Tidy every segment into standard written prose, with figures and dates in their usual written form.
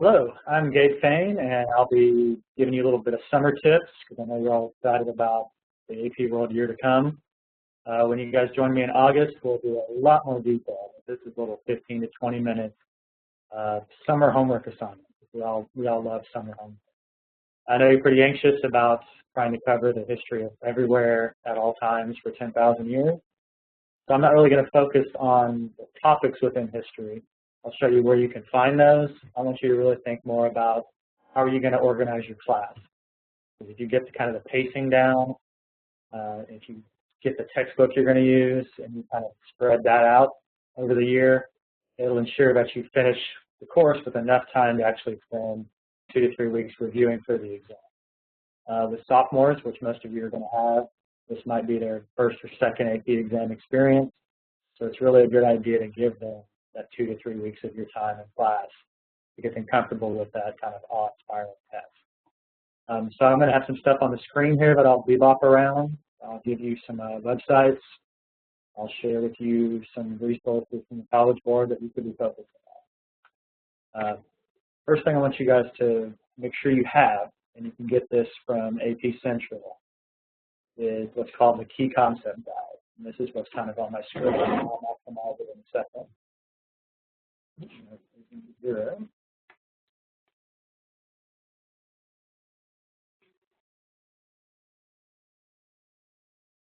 Hello, I'm Gabe Fain, and I'll be giving you a little bit of summer tips because I know you're all excited about the AP World year to come. When you guys join me in August, we'll do a lot more detail. This is a little 15 to 20 minute summer homework assignment. We all love summer homework. I know you're pretty anxious about trying to cover the history of everywhere at all times for 10,000 years. So I'm not really going to focus on the topics within history. I'll show you where you can find those. I want you to really think more about how are you going to organize your class. If you get the kind of the pacing down, if you get the textbook you're going to use and you kind of spread that out over the year, it'll ensure that you finish the course with enough time to actually spend 2 to 3 weeks reviewing for the exam. With sophomores, which most of you are going to have, this might be their first or second AP exam experience. So it's really a good idea to give them that 2 to 3 weeks of your time in class to get them comfortable with that kind of awe-inspiring test. So I'm going to have some stuff on the screen here that I'll bebop around. I'll give you some websites. I'll share with you some resources from the College Board that you could be focusing on. First thing I want you guys to make sure you have, and you can get this from AP Central, is what's called the Key Concept Guide. And this is what's kind of on my screen. I'll optimize it in a second.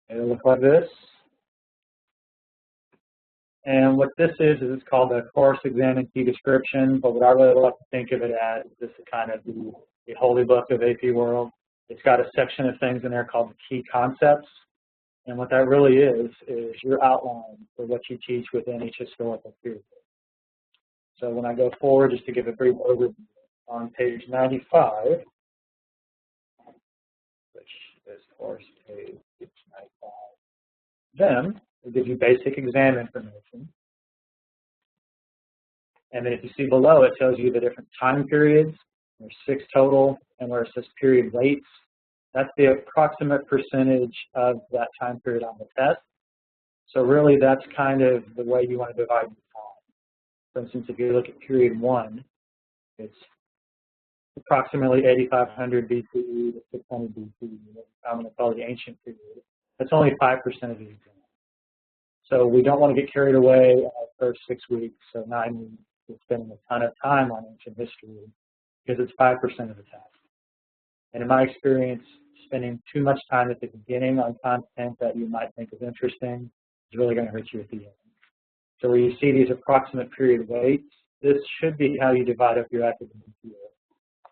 It'll look like this. And what this is it's called a course exam and key description, but what I really like to think of it as, this is kind of the holy book of AP World. It's got a section of things in there called the key concepts. And what that really is your outline for what you teach within each historical period. So when I go forward, just to give a brief overview, on page 95, which is, of course, page 95, then it gives you basic exam information. And then if you see below, it tells you the different time periods. There's 6 total, and where it says period weights, that's the approximate percentage of that time period on the test. So really, that's kind of the way you want to divide your time. For instance, if you look at period 1, it's approximately 8500 BCE to 600 BCE. I'm going to call it the ancient period. That's only 5% of the exam. So we don't want to get carried away in our first 6 weeks, so 9 weeks, we're spending a ton of time on ancient history because it's 5% of the test. And in my experience, spending too much time at the beginning on content that you might think is interesting is really going to hurt you at the end. So where you see these approximate period weights, this should be how you divide up your academic year.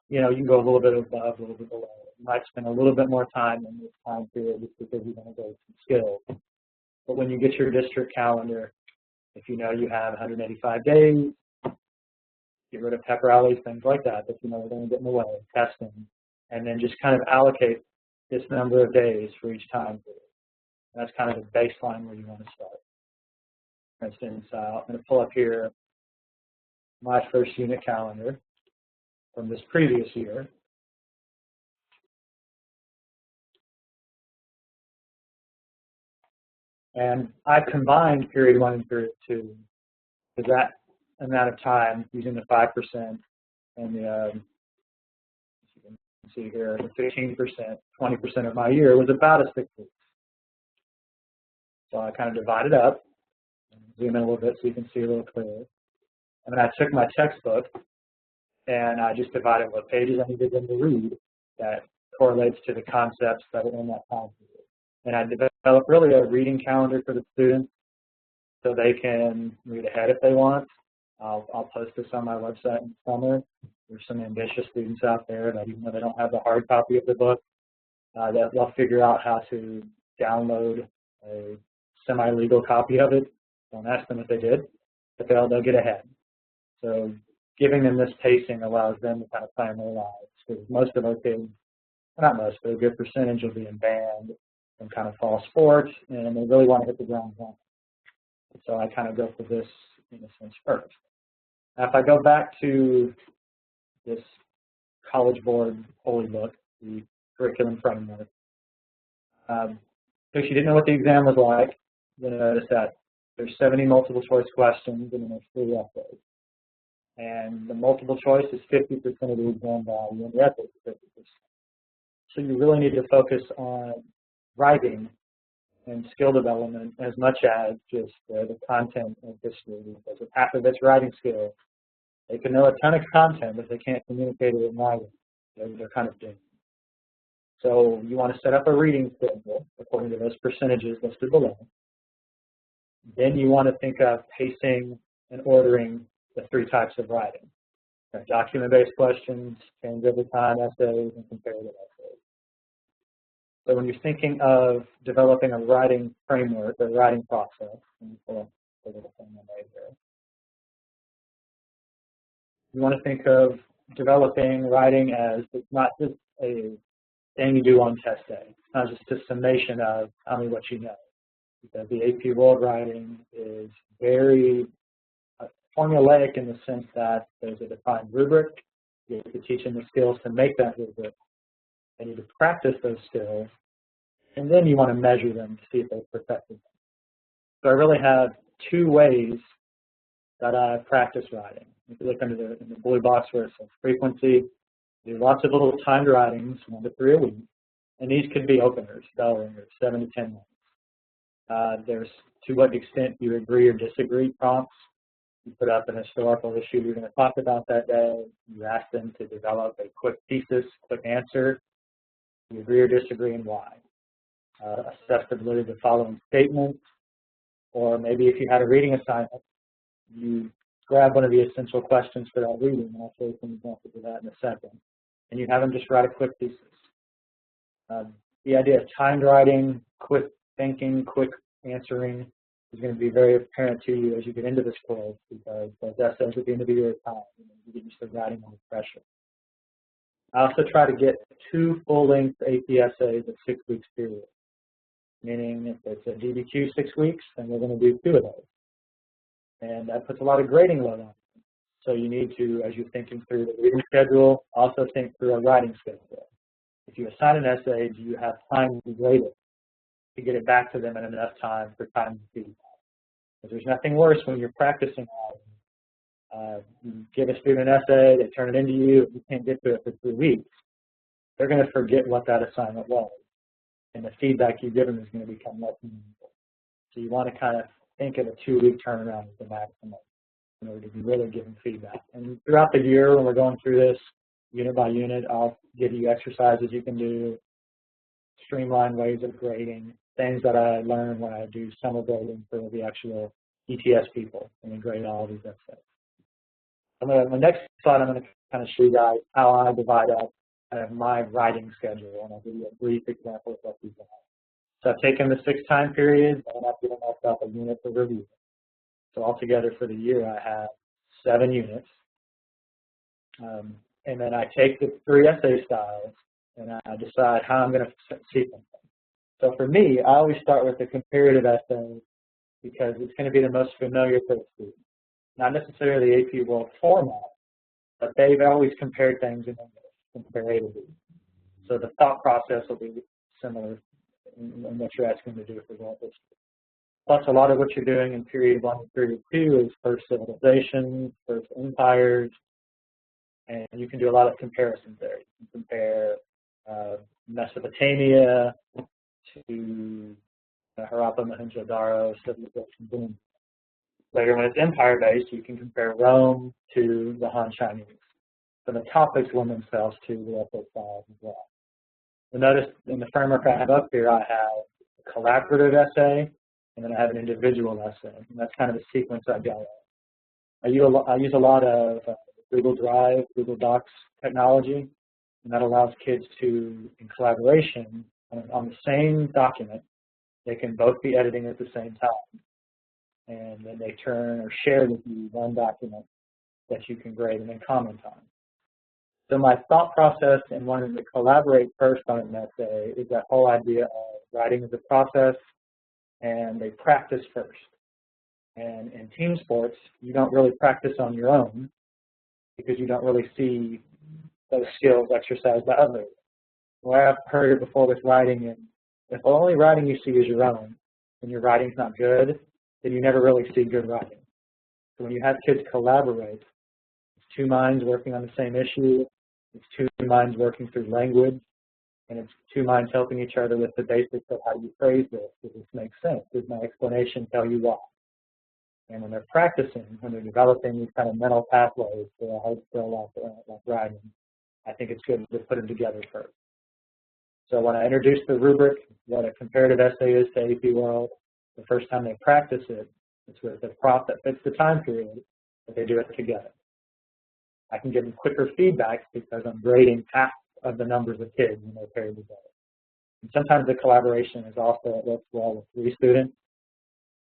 You know, you can go a little bit above, a little bit below. You might spend a little bit more time in this time period just because you're going to go some skills. But when you get your district calendar, if you know you have 185 days, get rid of pep rallies, things like that, that you know are going to get in the way, testing, and then just kind of allocate this number of days for each time period. That's kind of the baseline where you want to start. For instance, I'm going to pull up here my first unit calendar from this previous year. And I combined period 1 and period 2 because that amount of time using the 5% and the, as you can see here, the 15%, 20% of my year was about a 6 weeks. So I kind of divided up, zoom in a little bit so you can see a little clearer. And then I took my textbook and I just divided what pages I needed them to read that correlates to the concepts that are in that time period. And I developed really a reading calendar for the students so they can read ahead if they want. I'll post this on my website in the summer. There's some ambitious students out there that even though they don't have the hard copy of the book, that they'll figure out how to download a semi-legal copy of it. Don't ask them if they did, but they'll get ahead. So giving them this pacing allows them to kind of plan their lives. Because most of our kids, not most, but a good percentage will be in band and kind of fall sports, and they really want to hit the ground running. So I kind of go for this in a sense first. Now, if I go back to this College Board holy book, the curriculum framework, if you didn't know what the exam was like, you'll notice that there's 70 multiple choice questions and then there's 3 essays. and the multiple choice is 50% of the exam value, and the essay is 50%. So you really need to focus on writing and skill development as much as just the content of history, because if half of it's writing skills, they can know a ton of content, but they can't communicate it in writing. They're kind of doomed. So you want to set up a reading schedule according to those percentages listed below. Then you want to think of pacing and ordering the 3 types of writing: document-based questions, change over time essays, and comparative essays. So when you're thinking of developing a writing framework or writing process, let me pull up a little thing I made here. You want to think of developing writing as it's not just a thing you do on test day. It's not just a summation of tell me what you know. Because the AP World writing is very formulaic in the sense that there's a defined rubric. You have to teach them the skills to make that rubric. They need to practice those skills, and then you want to measure them to see if they've perfected them. So I really have 2 ways that I practice writing. If you look under in the blue box where it says frequency, do lots of little timed writings, 1 to 3 a week, and these could be openers, bell ringers, 7 to 10 minutes. There's to what extent you agree or disagree prompts. You put up an historical issue you're going to talk about that day. You ask them to develop a quick thesis, quick answer. You agree or disagree and why. Assess the validity of the following statements. Or maybe if you had a reading assignment, you grab one of the essential questions for that reading, and I'll show you some examples of that in a second. And you have them just write a quick thesis. The idea of timed writing, quick thinking, quick answering is going to be very apparent to you as you get into this course, because those essays at the end of the year are time. You get used to writing under pressure. I also try to get 2 full-length AP essays at 6 weeks period. Meaning if it's a DBQ 6 weeks, then we're going to do 2 of those. And that puts a lot of grading load on you. So you need to, as you're thinking through the reading schedule, also think through a writing schedule. If you assign an essay, do you have time to grade it, to get it back to them in enough time for time to feedback? Because there's nothing worse when you're practicing writing. You give a student an essay, they turn it into you, you can't get to it for 3 weeks. They're going to forget what that assignment was. And the feedback you give them is going to become less meaningful. So you want to kind of think of a 2-week turnaround as the maximum in order to be really giving feedback. And throughout the year, when we're going through this unit by unit, I'll give you exercises you can do, streamlined ways of grading, things that I learned when I do summer grading for the actual ETS people, and we grade all these essays. My next slide, I'm going to kind of show you guys how I divide up my writing schedule, and I'll give you a brief example of what these are. So I've taken the 6 time periods, and I've given myself a unit to review. So altogether for the year, I have 7 units. And then I take the 3 essay styles, and I decide how I'm going to sequence them. So for me, I always start with the comparative essay because it's going to be the most familiar to the student. Not necessarily the AP World format, but they've always compared things in English, compare A to B. So the thought process will be similar in what you're asking to do for world history. Plus, a lot of what you're doing in period 1 and period 2 is first civilizations, first empires, and you can do a lot of comparisons there. You can compare Mesopotamia to Harappa, Mohenjo-Daro, civilization boom. Later, when it's empire-based, you can compare Rome to the Han Chinese. So the topics lend themselves to the essay styles as well. You'll notice in the framework I have up here, I have a collaborative essay, and then I have an individual essay. And that's kind of the sequence I go in. I use a lot of Google Drive, Google Docs technology, and that allows kids to, in collaboration, on the same document, they can both be editing at the same time. And then they turn or share with you one document that you can grade and then comment on. So my thought process in wanting to collaborate first on an essay is that whole idea of writing as a process, and they practice first. And in team sports, you don't really practice on your own because you don't really see those skills exercised by others. Well, I've heard it before with writing, and if the only writing you see is your own, and your writing's not good, then you never really see good writing. So when you have kids collaborate, two minds working on the same issue. It's two minds working through language. And it's two minds helping each other with the basics of how you phrase this. Does this make sense? Does my explanation tell you why? And when they're practicing, when they're developing these kind of mental pathways for a hard skill like writing, I think it's good to put them together first. So when I introduce the rubric, what a comparative essay is to AP World, the first time they practice it, it's with a prop that fits the time period, but they do it together. I can give them quicker feedback because I'm grading half of the numbers of kids when they're paired together. And sometimes the collaboration is also, it works well with 3 students,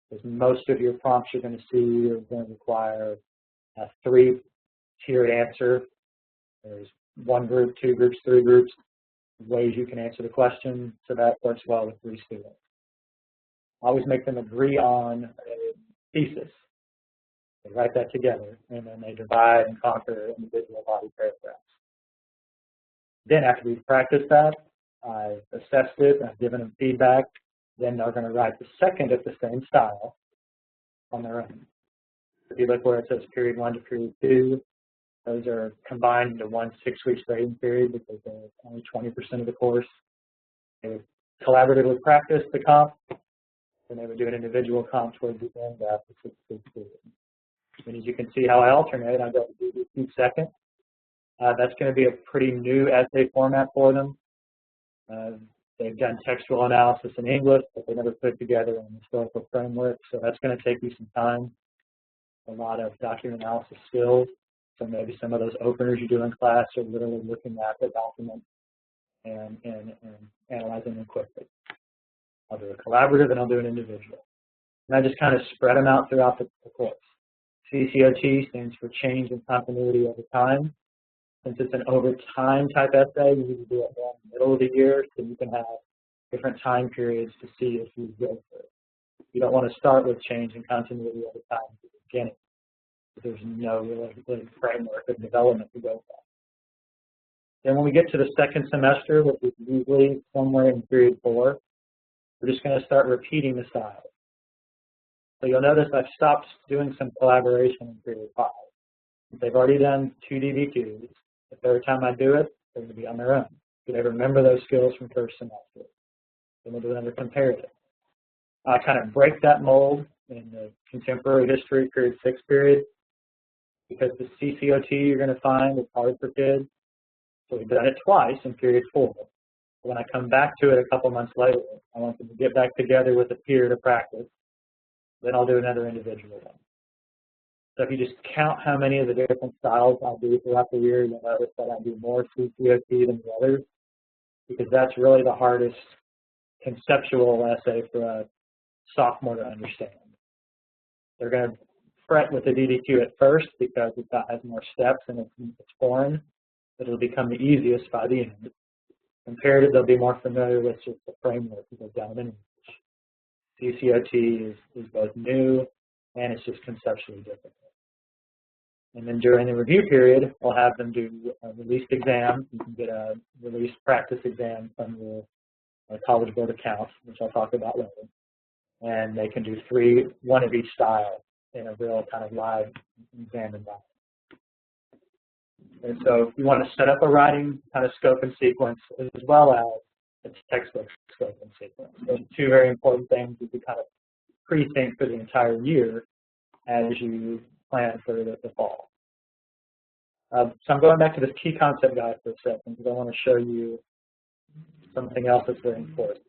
because most of your prompts you're going to see are going to require a 3-tiered answer. There's 1 group, 2 groups, 3 groups, ways you can answer the question, so that works well with 3 students. Always make them agree on a thesis. They write that together, and then they divide and conquer individual body paragraphs. Then after we've practiced that, I've assessed it, I've given them feedback, then they're going to write the second of the same style on their own. If you look where it says period 1 to period 2, those are combined into one 6-week grading period because they're only 20% of the course. They would collaboratively practice the comp, and they would do an individual comp towards the end after 6 weeks period. And as you can see how I alternate, I go to DBQ second. That's going to be a pretty new essay format for them. They've done textual analysis in English, but they never put it together in a historical framework, so that's going to take you some time, a lot of document analysis skills. So maybe some of those openers you do in class are literally looking at the document and analyzing them quickly. I'll do a collaborative and I'll do an individual. And I just kind of spread them out throughout the course. CCOT stands for change in continuity over time. Since it's an over time type essay, you need to do it in the middle of the year so you can have different time periods to see if you go for it. You don't want to start with change in continuity over time at the beginning. There's no really framework of development to go by. Then when we get to the second semester, which is usually somewhere in period 4, we're just going to start repeating the style. So you'll notice I've stopped doing some collaboration in period 5. They've already done 2 DBQs. The third time I do it, they're going to be on their own. Do they remember those skills from first semester? Then we'll do another comparative. I kind of break that mold in the contemporary history period 6 period because the CCOT you're going to find is hard for kids. So we've done it twice in period 4. When I come back to it a couple months later, I want them to get back together with a peer to practice. Then I'll do another individual one. So if you just count how many of the different styles I do throughout the year, you'll notice that I do more CCOT than the others, because that's really the hardest conceptual essay for a sophomore to understand. They're going to fret with the DDQ at first because it has more steps and it's foreign, but it'll become the easiest by the end. Comparative, they'll be more familiar with just the framework because they've done it in English. CCOT is both new and it's just conceptually different. And then during the review period, we'll have them do a released exam. You can get a released practice exam from your College Board account, which I'll talk about later. And they can do 1 of each style in a real kind of live exam environment. And so you want to set up a writing kind of scope and sequence as well as a textbook scope and sequence. Those are 2 very important things you can kind of pre-think for the entire year as you plan for the fall. So I'm going back to this key concept guide for a second because I want to show you something else that's very important.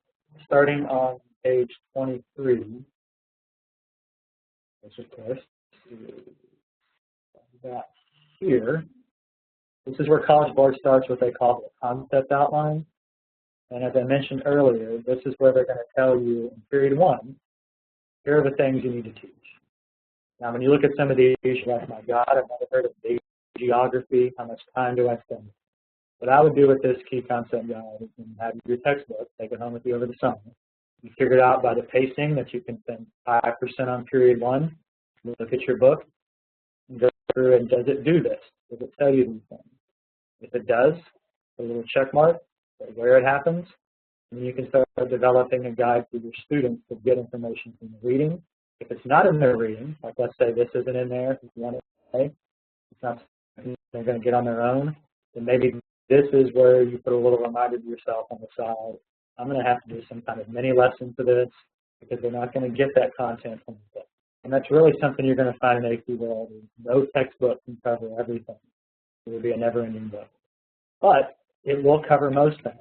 Starting on page 23, which of course that here, this is where College Board starts what they call the concept outline. And as I mentioned earlier, this is where they're going to tell you in period 1, here are the things you need to teach. Now, when you look at some of these, you're like, my God, I've never heard of basic geography. How much time do I spend? What I would do with this key concept guide is have your textbook, take it home with you over the summer. You figure it out by the pacing that you can spend 5% on period 1. Look at your book and go through and does it do this? Does it tell you these things? If it does, put a little check mark where it happens, and you can start developing a guide for your students to get information from the reading. If it's not in their reading, like let's say this isn't in there, if you want to say, it's not they're going to get on their own, then maybe this is where you put a little reminder to yourself on the side. I'm going to have to do some kind of mini lesson for this because they're not going to get that content from the book. And that's really something you're going to find in AP World. No textbook can cover everything. It will be a never-ending book. But it will cover most things.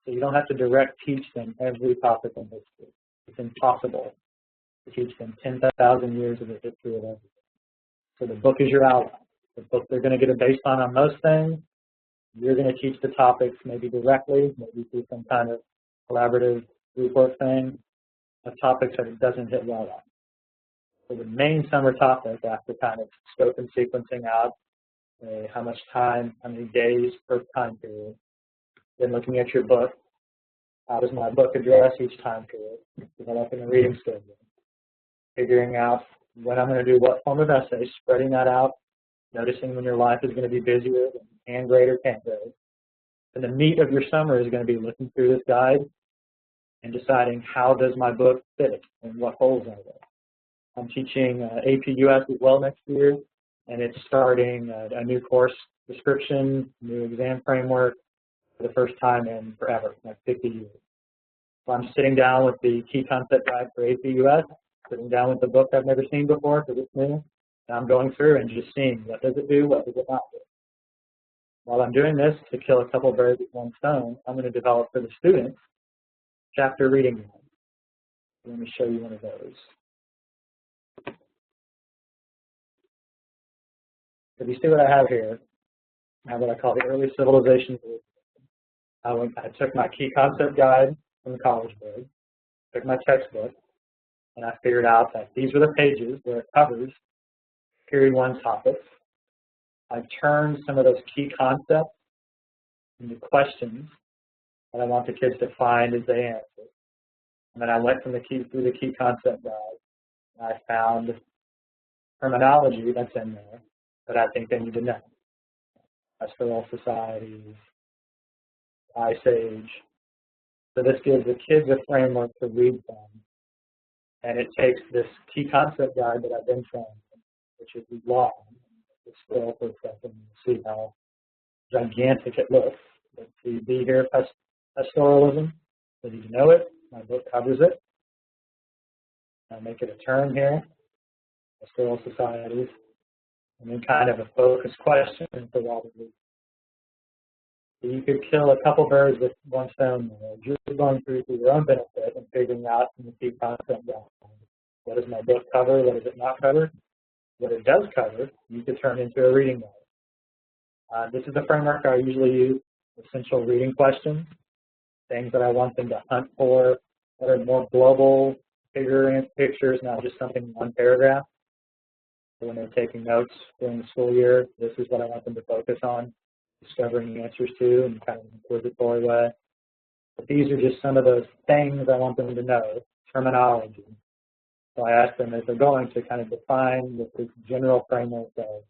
So you don't have to direct teach them every topic in history. It's impossible to teach them 10,000 years of the history of everything. So the book is your outline. The book they're going to get a baseline on most things. You're going to teach the topics maybe directly, maybe through some kind of collaborative group work thing, of topics that it doesn't hit well on. So the main summer topic, after kind of scope and sequencing out how much time, how many days per time period, then looking at your book, how does my book address each time period, developing a reading schedule, figuring out when I'm going to do what form of essay, spreading that out, noticing when your life is going to be busier than hand grade or can't grade. And the meat of your summer is going to be looking through this guide and deciding how does my book fit and what holes are there. I'm teaching AP US as well next year, and it's starting a new course description, new exam framework for the first time in forever, like 50 years. So I'm sitting down with the key concept guide for AP US, sitting down with the book I've never seen before because it's new, and I'm going through and just seeing what does it do, what does it not do. While I'm doing this, to kill a couple birds with one stone, I'm going to develop for the students chapter reading guides. Let me show you one of those. If you see what I have here, I have what I call the early civilizations. I took my key concept guide from the College Board, took my textbook, and I figured out that these were the pages where it covers period 1 topics. I turned some of those key concepts into questions that I want the kids to find as they answer. And then I went through the key concept guide, and I found terminology that's in there that I think they need to know. Pastoral societies, Ice Age. So this gives the kids a framework to read from. And it takes this key concept guide that I've been showing, which is long. It's still for a second and see how gigantic it looks. Let's see, be here, pastoralism. So you know it. My book covers it. I'll make it a term here. Pastoral societies. And then kind of a focused question for Robert Lee. So you could kill a couple birds with one stone there. You're going through for your own benefit and figuring out in the key concept down. What does my book cover? What does it not cover? What it does cover, you could turn into a reading guide. This is the framework I usually use: essential reading questions, things that I want them to hunt for that are more global, bigger pictures, not just something in one paragraph. So when they're taking notes during the school year, this is what I want them to focus on, discovering answers to in kind of an inquisitory way. But these are just some of those things I want them to know, terminology. So I ask them as they're going to kind of define with this general framework of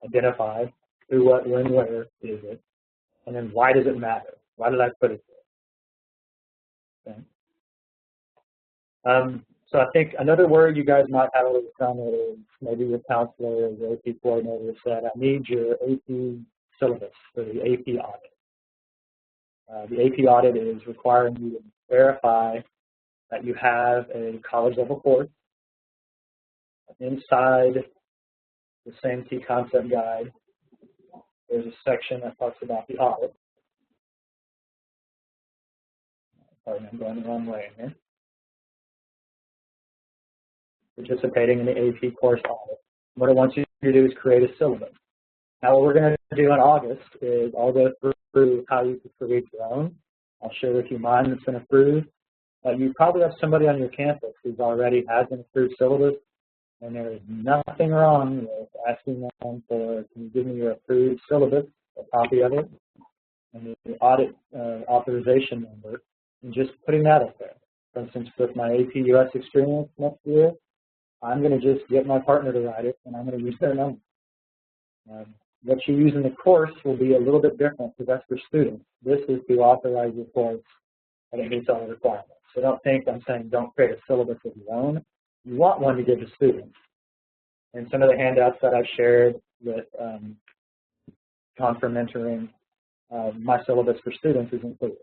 identify who, what, when, where is it, and then why does it matter? Why did I put it there? Okay. So I think another word you guys might have a little fun with is maybe your counselor or your AP coordinator said, I need your AP syllabus for the AP audit. The AP audit is requiring you to verify that you have a college level course. Inside the same key concept guide, there's a section that talks about the audit. Sorry, I'm going the wrong way here. Participating in the AP course audit. What it wants you to do is create a syllabus. Now what we're going to do in August is I'll go through how you can create your own. I'll share with you mine that's been approved. You probably have somebody on your campus who's already has an approved syllabus, and there is nothing wrong with asking them for, can you give me your approved syllabus, a copy of it, and the audit authorization number, and just putting that up there. For instance, with my AP US experience next year, I'm going to just get my partner to write it, and I'm going to use their number. What you use in the course will be a little bit different because that's for students. This is to authorize your course and it meets all the requirements. So don't think I'm saying don't create a syllabus of your own. You want one to give to students. And some of the handouts that I've shared with Confer Mentoring, my syllabus for students is included.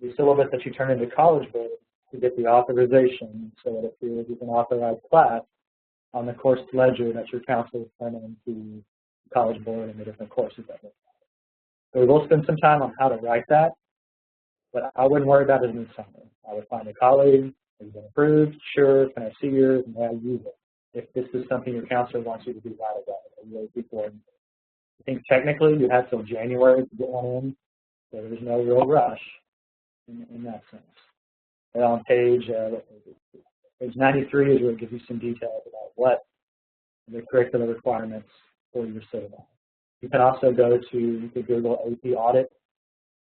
The syllabus that you turn into College Board to get the authorization so that it appears as an authorized class on the course ledger that your counselor is turning into College Board and the different courses that they have. So we will spend some time on how to write that, but I wouldn't worry about it in the summer. I would find a colleague who's been approved, sure, can I see yours, and I'll use it. If this is something your counselor wants you to do right away, really important. I think technically you have till January to get one in, so there's no real rush in that sense. And on page 93 is where it gives you some details about what the curricular requirements for your syllabus. You can also go to the Google AP Audit,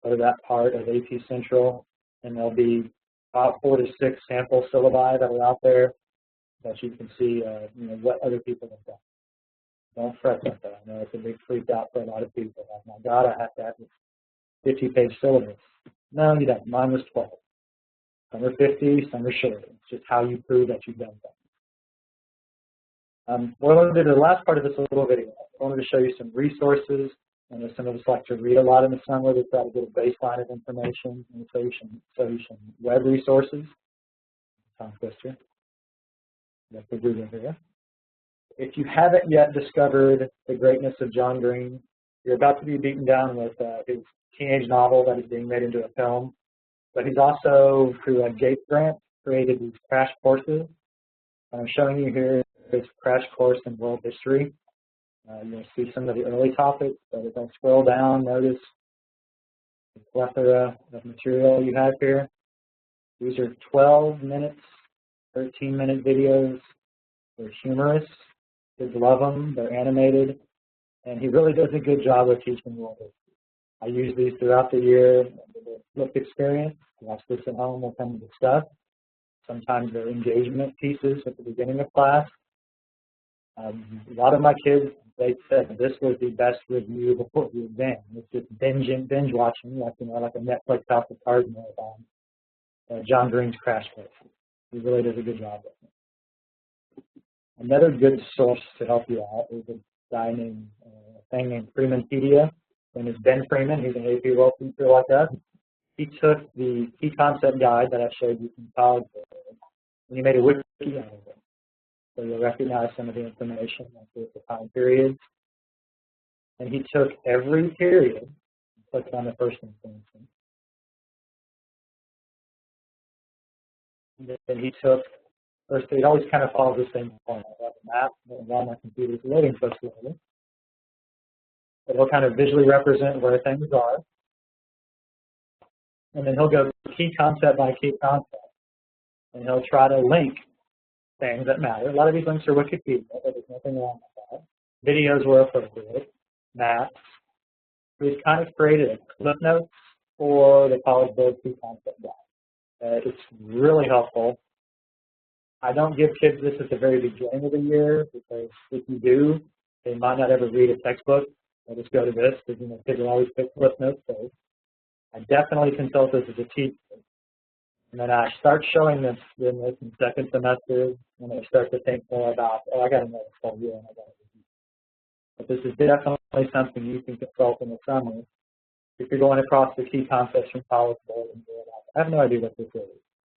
go to that part of AP Central, and there'll be about 4 to 6 sample syllabi that are out there that you can see what other people have done. Don't fret about that. I know it's a big freak out for a lot of people. Like, my God, I have to have this 50-page syllabus. No, you don't. Mine was 12. Some are 50, some are shorter. It's just how you prove that you've done things. What I wanted to do, the last part of this little video, I wanted to show you some resources. I know some of us like to read a lot in the summer to try to get a baseline of information and show you some web resources. Tongue twister. That's the Google here. If you haven't yet discovered the greatness of John Green, you're about to be beaten down with his teenage novel that is being made into a film. But he's also, through a Gabe grant, created these crash courses. I'm showing you here this crash course in world history. You'll see some of the early topics, but if I scroll down, notice the plethora of material you have here. These are 12 minutes, 13-minute videos. They're humorous. Kids love them. They're animated. And he really does a good job of teaching world history. I use these throughout the year. The flip experience, watch this at home, we'll come to discuss. Sometimes they're engagement pieces at the beginning of class. A lot of my kids, they said this was the best review before the exam. It's just binge watching, like a Netflix House of Cards marathon. John Green's Crash Course. He really does a good job with it. Another good source to help you out is a guy named Freemanpedia. His name is Ben Freeman. He's an AP World teacher like us. He took the key concept guide that I showed you from College Board, and he made a wiki out of it. So you'll recognize some of the information, like the time periods. And he took every period and clicked on the first one, for instance. And then he took, first, it always kind of follows the same format. I have a map, and while my computer's loading so slowly, it'll kind of visually represent where things are. And then he'll go key concept by key concept. And he'll try to link things that matter. A lot of these links are Wikipedia, but there's nothing wrong with that. Videos were appropriate, maps. We've kind of created a clip notes for the College Board key concept guide. It's really helpful. I don't give kids this at the very beginning of the year because if you do, they might not ever read a textbook. They'll just go to this because kids will always pick clip notes first. I definitely consult this as a teacher. And then I start showing this in the second semester when I start to think more about, oh, I got to know this whole year and I got to do this. But this is definitely something you can consult in the summer if you're going across the key concepts from College Board and doing that. I have no idea what this is.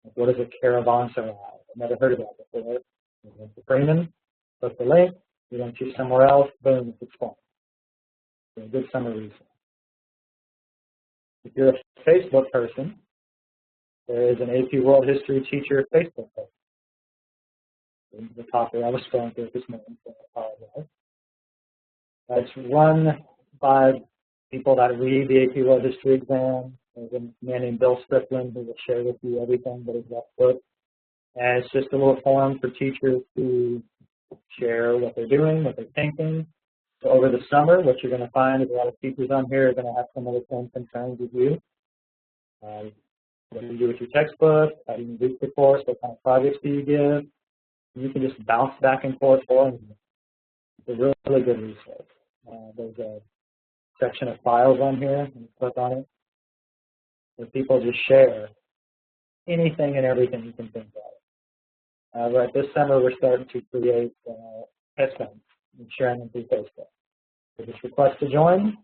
Like, what is a caravanserai? I've never heard of that before. You went to Freeman, click the link, you don't choose somewhere else, boom, it's explained. So a good summer resource. If you're a Facebook person, there is an AP World History Teacher Facebook page. The topic I was scrolling through this morning, so I apologize. It's run by people that read the AP World History exam. There's a man named Bill Strickland who will share with you everything that is left book. And it's just a little forum for teachers to share what they're doing, what they're thinking. So over the summer, what you're going to find is a lot of teachers on here are going to have some of the same concerns as you. What do you do with your textbook? How do you read the course? What kind of projects do you give? You can just bounce back and forth for them. It's a really good resource. There's a section of files on here, and you click on it, where people just share anything and everything you can think of. Right this summer, we're starting to create test banks and sharing them through Facebook. So just request to join.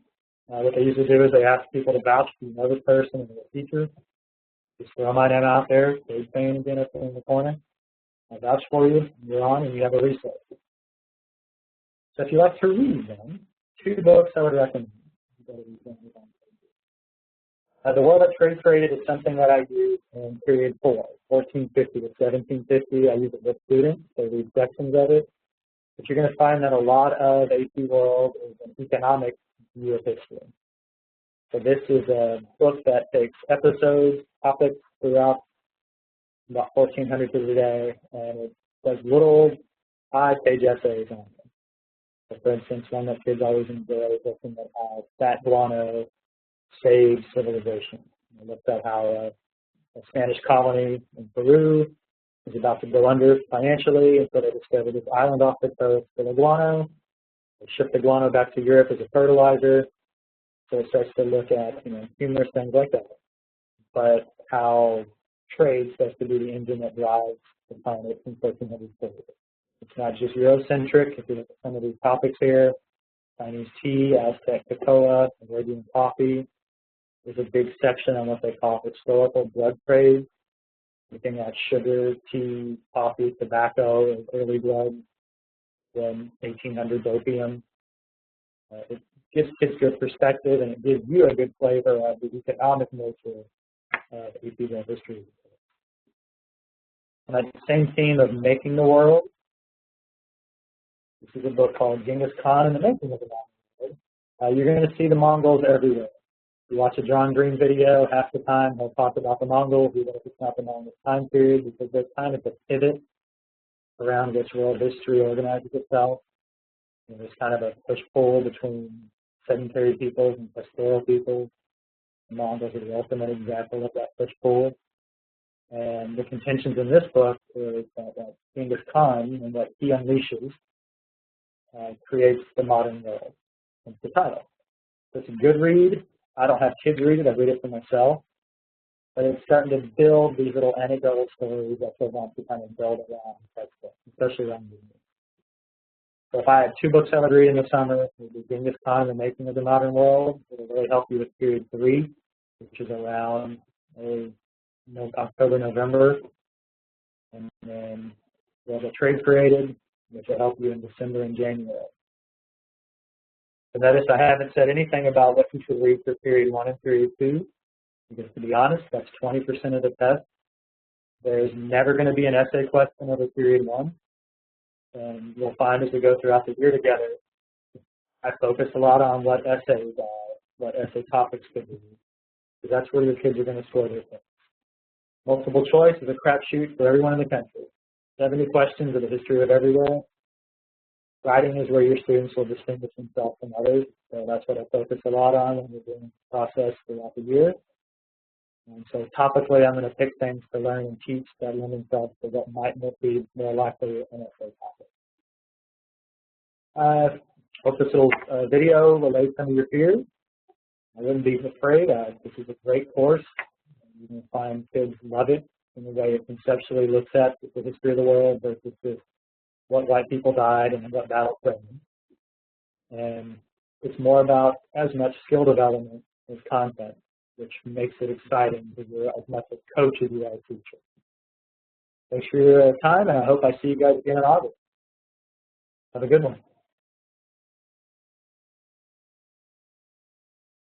What they usually do is they ask people to vouch if you know this person and the teacher. Just throw my name out there, Gabe Fain again up in the corner. I vouch for you, you're on, and you have a resource. So if you like to read them, 2 books I would recommend. The World That Trade Created is something that I use in period 4, 1450 to 1750. I use it with students. They read sections of it. But you're going to find that a lot of AP World is an economic view of history. So this is a book that takes episodes, topics throughout about 1400 to today, and it does little 5-page essays on them. So for instance, one that kids always enjoy is looking at how fat guano saved civilization. It looks at how a Spanish colony in Peru is about to go under financially, and so they discovered this island off the coast full of guano. They shipped the guano back to Europe as a fertilizer. So it starts to look at, humorous things like that. But how trade starts to be the engine that drives the planet from 1400 forward. It's not just Eurocentric. If you look at some of these topics here, Chinese tea, Aztec cocoa, Arabian coffee. There's a big section on what they call historical drug trade, looking at sugar, tea, coffee, tobacco, and early drugs, then 1800s opium. It gives kids good perspective, and it gives you a good flavor of the economic nature of AP World history. On that same theme of making the world, this is a book called Genghis Khan and the Making of the Mongol World. You're going to see the Mongols everywhere. You watch a John Green video, half the time he'll talk about the Mongols, even if it's not the Mongol time period, because there's kind of a pivot around which world history organizes itself. There's kind of a push-pull between sedentary peoples and pastoral peoples. The Mongols are the ultimate example of that push-pull. And the contentions in this book is that Genghis Khan and what he unleashes creates the modern world. That's the title. So it's a good read. I don't have kids read it. I read it for myself. But it's starting to build these little anecdotal stories that they want to kind of build around textbooks, especially around the news. So if I had 2 books I would read in the summer, it would be Genghis Khan and the Making of the Modern World. It'll really help you with period 3, which is around October, November. And then World That Trade Created, which will help you in December and January. So notice I haven't said anything about what you should read for period 1 and period 2, because to be honest, that's 20% of the test. There's never going to be an essay question over period 1. And you'll find as we go throughout the year together, I focus a lot on what essays are, what essay topics could be, because that's where your kids are going to score their points. Multiple choice is a crapshoot for everyone in the country. 70 questions of the history of everywhere. Writing is where your students will distinguish themselves from others, so that's what I focus a lot on when we're doing the process throughout the year. And so topically, I'm going to pick things to learn and teach that lend themselves to what might be more likely an essay topic. I hope this little video relates some of your peers. I wouldn't be afraid. This is a great course. You're going to find kids love it in the way it conceptually looks at the history of the world versus just what white people died and what battles won. And it's more about as much skill development as content, which makes it exciting because you're as much a coach as you are a teacher. Thanks for your time, and I hope I see you guys again in August. Have a good one.